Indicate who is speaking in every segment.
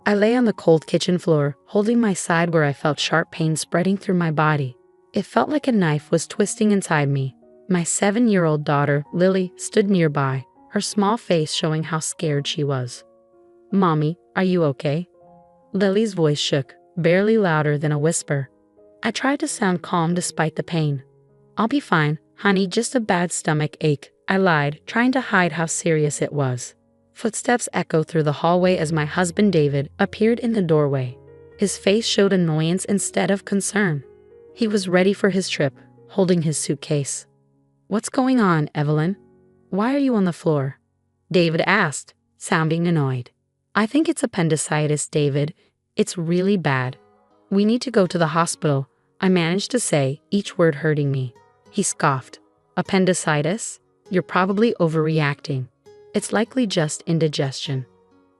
Speaker 1: I lay on the cold kitchen floor, holding my side where I felt sharp pain spreading through my body. It felt like a knife was twisting inside me. My 7-year-old daughter, Lily, stood nearby, her small face showing how scared she was. "Mommy, are you okay?" Lily's voice shook, barely louder than a whisper. I tried to sound calm despite the pain. "I'll be fine, honey, just a bad stomach ache," I lied, trying to hide how serious it was. Footsteps echoed through the hallway as my husband David appeared in the doorway. His face showed annoyance instead of concern. He was ready for his trip, holding his suitcase. "What's going on, Evelyn? Why are you on the floor?" David asked, sounding annoyed. "I think it's appendicitis, David. It's really bad. We need to go to the hospital," I managed to say, each word hurting me. He scoffed. "Appendicitis? You're probably overreacting. It's likely just indigestion."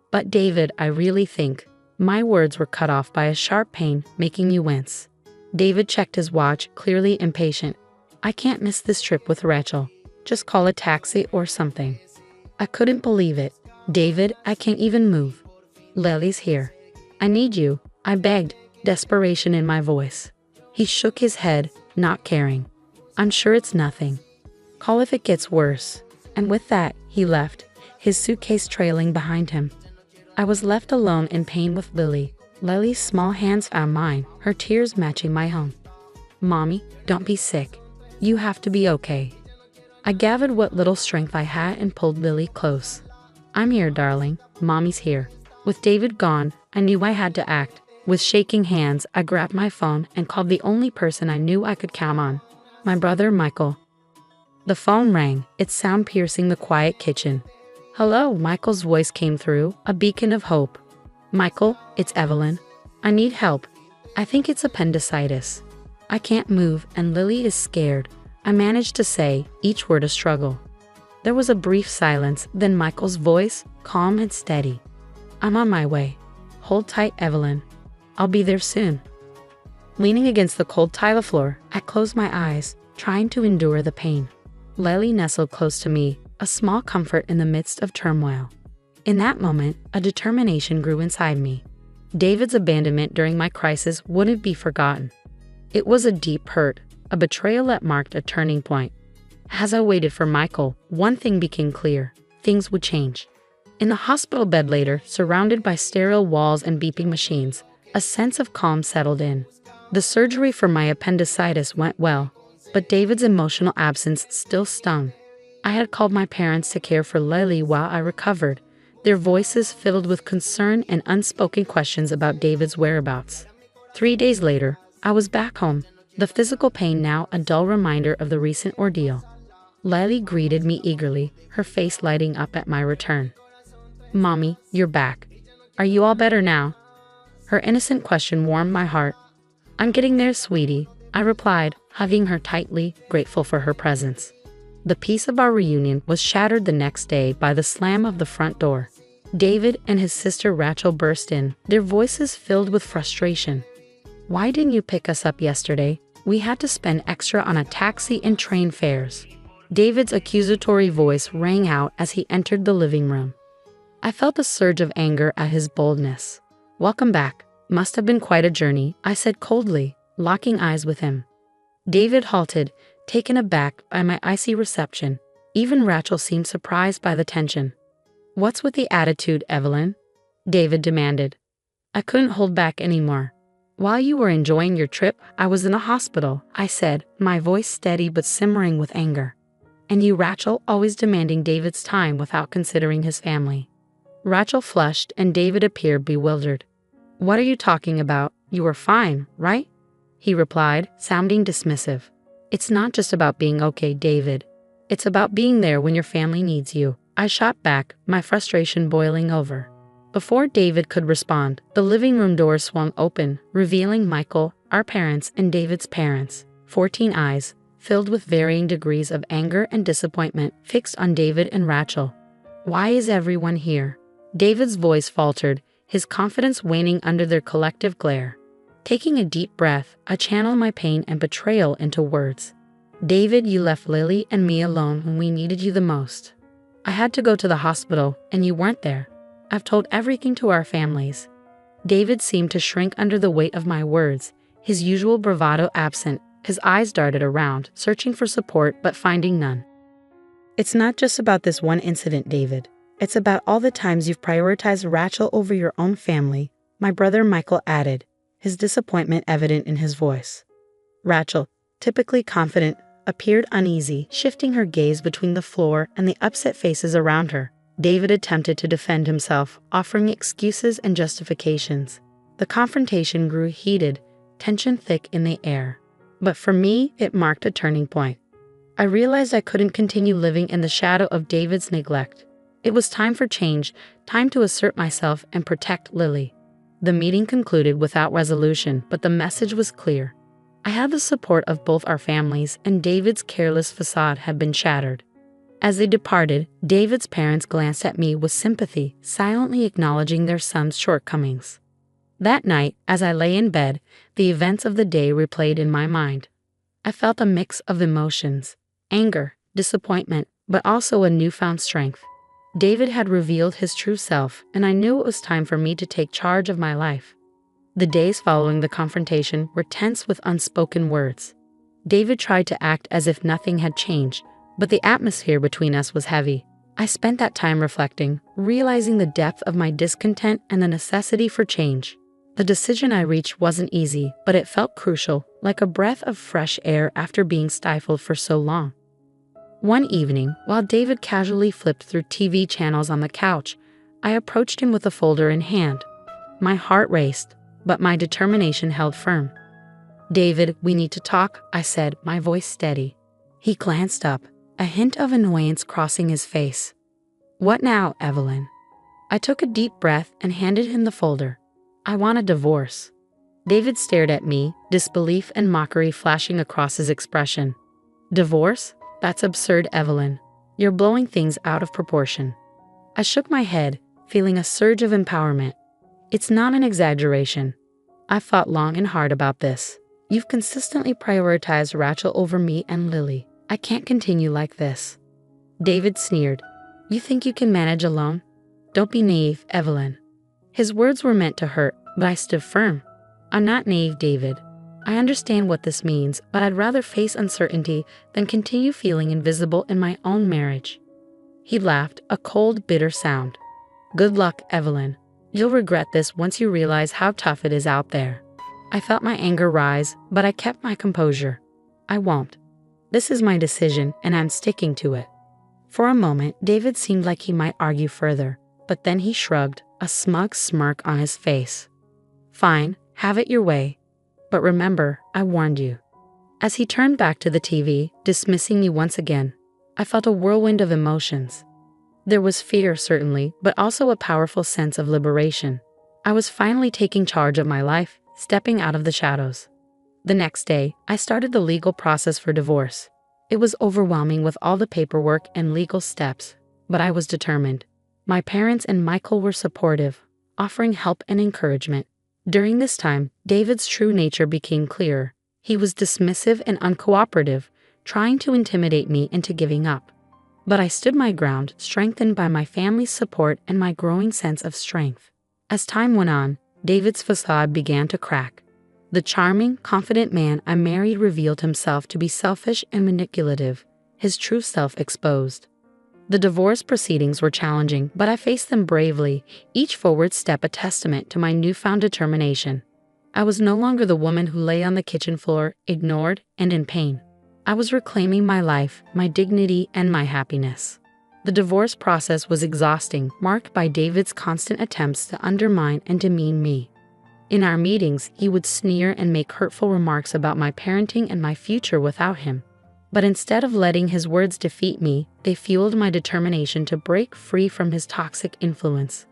Speaker 1: "But David, I really think..." My words were cut off by a sharp pain, making me wince. David checked his watch, clearly impatient. "I can't miss this trip with Rachel. Just call a taxi or something." I couldn't believe it. "David, I can't even move. Lily's here. I need you," I begged, desperation in my voice. He shook his head, not caring. "I'm sure it's nothing. Call if it gets worse." And with that, he left, his suitcase trailing behind him. I was left alone in pain with Lily. Lily's small hands found mine, her tears matching my own. "Mommy, don't be sick. You have to be okay." I gathered what little strength I had and pulled Lily close. "I'm here, darling. Mommy's here." With David gone, I knew I had to act. With shaking hands, I grabbed my phone and called the only person I knew I could count on, my brother Michael. The phone rang, its sound piercing the quiet kitchen. "Hello," Michael's voice came through, a beacon of hope. "Michael, it's Evelyn. I need help. I think it's appendicitis. I can't move and Lily is scared," I managed to say, each word a struggle. There was a brief silence, then Michael's voice, calm and steady. "I'm on my way. Hold tight, Evelyn. I'll be there soon." Leaning against the cold tile floor, I closed my eyes, trying to endure the pain. Lily nestled close to me, a small comfort in the midst of turmoil. In that moment, a determination grew inside me. David's abandonment during my crisis wouldn't be forgotten. It was a deep hurt, a betrayal that marked a turning point. As I waited for Michael, one thing became clear: things would change. In the hospital bed later, surrounded by sterile walls and beeping machines, a sense of calm settled in. The surgery for my appendicitis went well, but David's emotional absence still stung. I had called my parents to care for Lily while I recovered, their voices filled with concern and unspoken questions about David's whereabouts. 3 days later, I was back home, the physical pain now a dull reminder of the recent ordeal. Lily greeted me eagerly, her face lighting up at my return. "Mommy, you're back. Are you all better now?" Her innocent question warmed my heart. "I'm getting there, sweetie," I replied, hugging her tightly, grateful for her presence. The peace of our reunion was shattered the next day by the slam of the front door. David and his sister Rachel burst in, their voices filled with frustration. "Why didn't you pick us up yesterday? We had to spend extra on a taxi and train fares." David's accusatory voice rang out as he entered the living room. I felt a surge of anger at his boldness. "Welcome back. Must have been quite a journey," I said coldly, locking eyes with him. David halted, taken aback by my icy reception. Even Rachel seemed surprised by the tension. "What's with the attitude, Evelyn?" David demanded. I couldn't hold back anymore. "While you were enjoying your trip, I was in a hospital," I said, my voice steady but simmering with anger. "And you, Rachel, always demanding David's time without considering his family." Rachel flushed and David appeared bewildered. "What are you talking about? You were fine, right?" he replied, sounding dismissive. "It's not just about being okay, David. It's about being there when your family needs you," I shot back, my frustration boiling over. Before David could respond, the living room door swung open, revealing Michael, our parents, and David's parents. 14 eyes, filled with varying degrees of anger and disappointment, fixed on David and Rachel. "Why is everyone here?" David's voice faltered, his confidence waning under their collective glare. Taking a deep breath, I channeled my pain and betrayal into words. "David, you left Lily and me alone when we needed you the most. I had to go to the hospital, and you weren't there. I've told everything to our families. David seemed to shrink under the weight of my words, his usual bravado absent. His eyes darted around, searching for support but finding none. "It's not just about this one incident, David. It's about all the times you've prioritized Rachel over your own family," my brother Michael added, his disappointment evident in his voice. Rachel, typically confident, appeared uneasy, shifting her gaze between the floor and the upset faces around her. David attempted to defend himself, offering excuses and justifications. The confrontation grew heated, tension thick in the air. But for me, it marked a turning point. I realized I couldn't continue living in the shadow of David's neglect. It was time for change, time to assert myself and protect Lily. The meeting concluded without resolution, but the message was clear. I had the support of both our families, and David's careless facade had been shattered. As they departed, David's parents glanced at me with sympathy, silently acknowledging their son's shortcomings. That night, as I lay in bed, the events of the day replayed in my mind. I felt a mix of emotions: anger, disappointment, but also a newfound strength. David had revealed his true self, and I knew it was time for me to take charge of my life. The days following the confrontation were tense with unspoken words. David tried to act as if nothing had changed, but the atmosphere between us was heavy. I spent that time reflecting, realizing the depth of my discontent and the necessity for change. The decision I reached wasn't easy, but it felt crucial, like a breath of fresh air after being stifled for so long. One evening, while David casually flipped through TV channels on the couch, I approached him with a folder in hand. My heart raced, but my determination held firm. "David, we need to talk," I said, my voice steady. He glanced up, a hint of annoyance crossing his face. "What now, Evelyn?" I took a deep breath and handed him the folder. "I want a divorce." David stared at me, disbelief and mockery flashing across his expression. "Divorce? That's absurd, Evelyn. You're blowing things out of proportion." I shook my head, feeling a surge of empowerment. "It's not an exaggeration. I've thought long and hard about this. You've consistently prioritized Rachel over me and Lily. I can't continue like this." David sneered. "You think you can manage alone? Don't be naive, Evelyn." His words were meant to hurt, but I stood firm. "I'm not naive, David. I understand what this means, but I'd rather face uncertainty than continue feeling invisible in my own marriage." He laughed, a cold, bitter sound. "Good luck, Evelyn. You'll regret this once you realize how tough it is out there." I felt my anger rise, but I kept my composure. "I won't. This is my decision, and I'm sticking to it." For a moment, David seemed like he might argue further, but then he shrugged, a smug smirk on his face. "Fine, have it your way. But remember, I warned you." As he turned back to the TV, dismissing me once again, I felt a whirlwind of emotions. There was fear, certainly, but also a powerful sense of liberation. I was finally taking charge of my life, stepping out of the shadows. The next day, I started the legal process for divorce. It was overwhelming with all the paperwork and legal steps, but I was determined. My parents and Michael were supportive, offering help and encouragement. During this time, David's true nature became clearer. He was dismissive and uncooperative, trying to intimidate me into giving up. But I stood my ground, strengthened by my family's support and my growing sense of strength. As time went on, David's facade began to crack. The charming, confident man I married revealed himself to be selfish and manipulative, his true self exposed. The divorce proceedings were challenging, but I faced them bravely, each forward step a testament to my newfound determination. I was no longer the woman who lay on the kitchen floor, ignored and in pain. I was reclaiming my life, my dignity, and my happiness. The divorce process was exhausting, marked by David's constant attempts to undermine and demean me. In our meetings, he would sneer and make hurtful remarks about my parenting and my future without him. But instead of letting his words defeat me, they fueled my determination to break free from his toxic influence.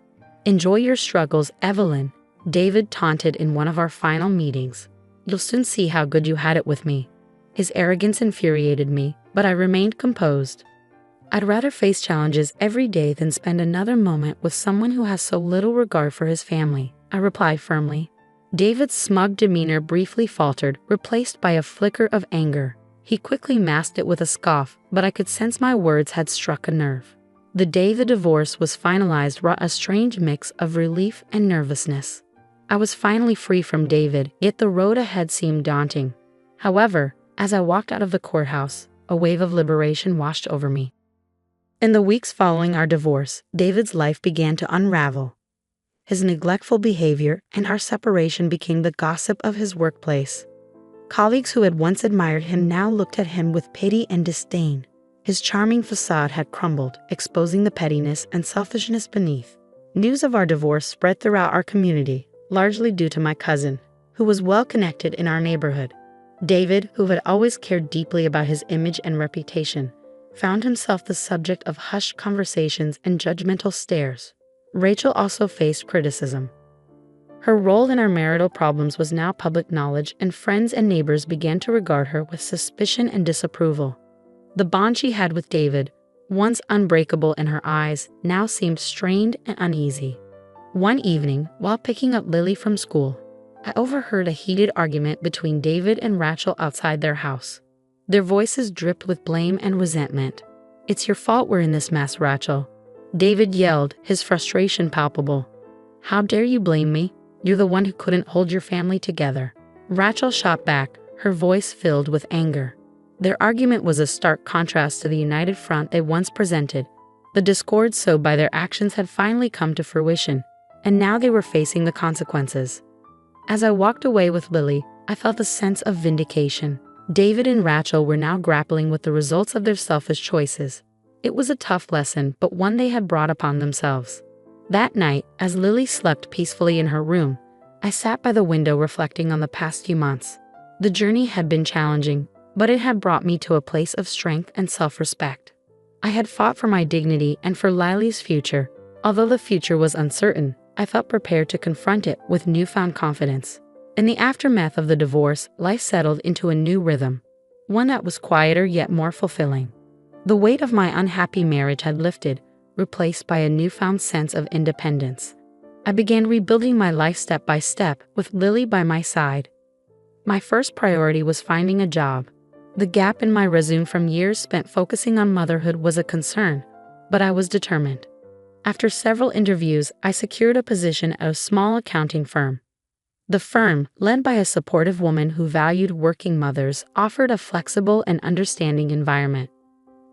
Speaker 1: "Enjoy your struggles, Evelyn," David taunted in one of our final meetings. "You'll soon see how good you had it with me." His arrogance infuriated me, but I remained composed. I'd rather face challenges every day than spend another moment with someone who has so little regard for his family, I replied firmly. David's smug demeanor briefly faltered, replaced by a flicker of anger. He quickly masked it with a scoff, but I could sense my words had struck a nerve. The day the divorce was finalized brought a strange mix of relief and nervousness. I was finally free from David, yet the road ahead seemed daunting. However, as I walked out of the courthouse, a wave of liberation washed over me. In the weeks following our divorce, David's life began to unravel. His neglectful behavior and our separation became the gossip of his workplace. Colleagues who had once admired him now looked at him with pity and disdain. His charming facade had crumbled, exposing the pettiness and selfishness beneath. News of our divorce spread throughout our community, largely due to my cousin, who was well connected in our neighborhood. David, who had always cared deeply about his image and reputation, found himself the subject of hushed conversations and judgmental stares. Rachel also faced criticism. Her role in our marital problems was now public knowledge, and friends and neighbors began to regard her with suspicion and disapproval. The bond she had with David, once unbreakable in her eyes, now seemed strained and uneasy. One evening, while picking up Lily from school, I overheard a heated argument between David and Rachel outside their house. Their voices dripped with blame and resentment. "It's your fault we're in this mess, Rachel," David yelled, his frustration palpable. "How dare you blame me? You're the one who couldn't hold your family together." Rachel shot back, her voice filled with anger. Their argument was a stark contrast to the united front they once presented. The discord sowed by their actions had finally come to fruition, and now they were facing the consequences. As I walked away with Lily, I felt a sense of vindication. David and Rachel were now grappling with the results of their selfish choices. It was a tough lesson, but one they had brought upon themselves. That night, as Lily slept peacefully in her room, I sat by the window reflecting on the past few months. The journey had been challenging, but it had brought me to a place of strength and self-respect. I had fought for my dignity and for Lily's future. Although the future was uncertain, I felt prepared to confront it with newfound confidence. In the aftermath of the divorce, life settled into a new rhythm, one that was quieter yet more fulfilling. The weight of my unhappy marriage had lifted, replaced by a newfound sense of independence. I began rebuilding my life step by step, with Lily by my side. My first priority was finding a job. The gap in my resume from years spent focusing on motherhood was a concern, but I was determined. After several interviews, I secured a position at a small accounting firm. The firm, led by a supportive woman who valued working mothers, offered a flexible and understanding environment.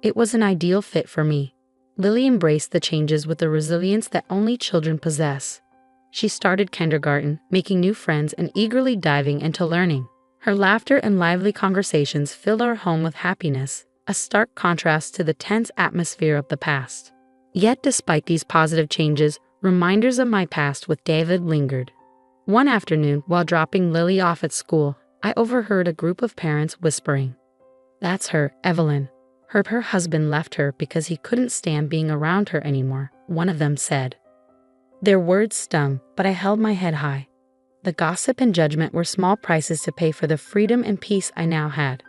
Speaker 1: It was an ideal fit for me. Lily embraced the changes with the resilience that only children possess. She started kindergarten, making new friends and eagerly diving into learning. Her laughter and lively conversations filled our home with happiness, a stark contrast to the tense atmosphere of the past. Yet despite these positive changes, reminders of my past with David lingered. One afternoon, while dropping Lily off at school, I overheard a group of parents whispering, "That's her, Evelyn. Her husband left her because he couldn't stand being around her anymore," one of them said. Their words stung, but I held my head high. The gossip and judgment were small prices to pay for the freedom and peace I now had.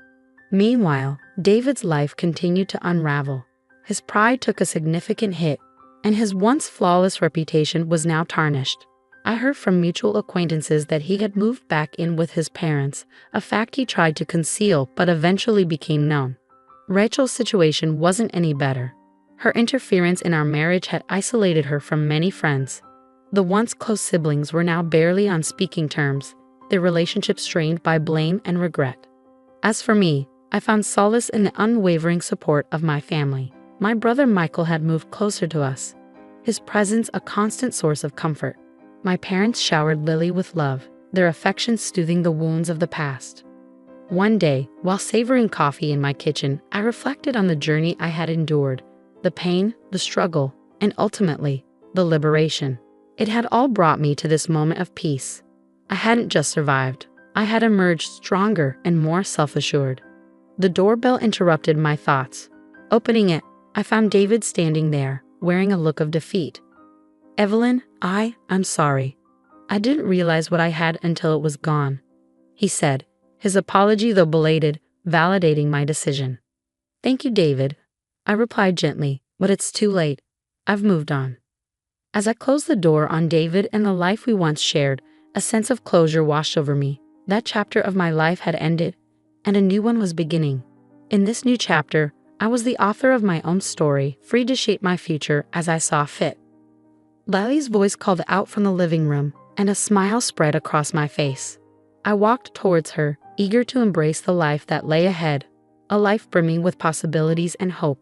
Speaker 1: Meanwhile, David's life continued to unravel. His pride took a significant hit, and his once flawless reputation was now tarnished. I heard from mutual acquaintances that he had moved back in with his parents, a fact he tried to conceal but eventually became known. Rachel's situation wasn't any better. Her interference in our marriage had isolated her from many friends. The once close siblings were now barely on speaking terms, their relationship strained by blame and regret. As for me, I found solace in the unwavering support of my family. My brother Michael had moved closer to us, his presence a constant source of comfort. My parents showered Lily with love, their affection soothing the wounds of the past. One day, while savoring coffee in my kitchen, I reflected on the journey I had endured, the pain, the struggle, and ultimately, the liberation. It had all brought me to this moment of peace. I hadn't just survived. I had emerged stronger and more self-assured. The doorbell interrupted my thoughts. Opening it, I found David standing there, wearing a look of defeat. "Evelyn, I'm sorry. I didn't realize what I had until it was gone," he said, his apology, though belated, validating my decision. "Thank you, David," I replied gently, "but it's too late. I've moved on." As I closed the door on David and the life we once shared, a sense of closure washed over me. That chapter of my life had ended, and a new one was beginning. In this new chapter, I was the author of my own story, free to shape my future as I saw fit. Lily's voice called out from the living room, and a smile spread across my face. I walked towards her, eager to embrace the life that lay ahead, a life brimming with possibilities and hope.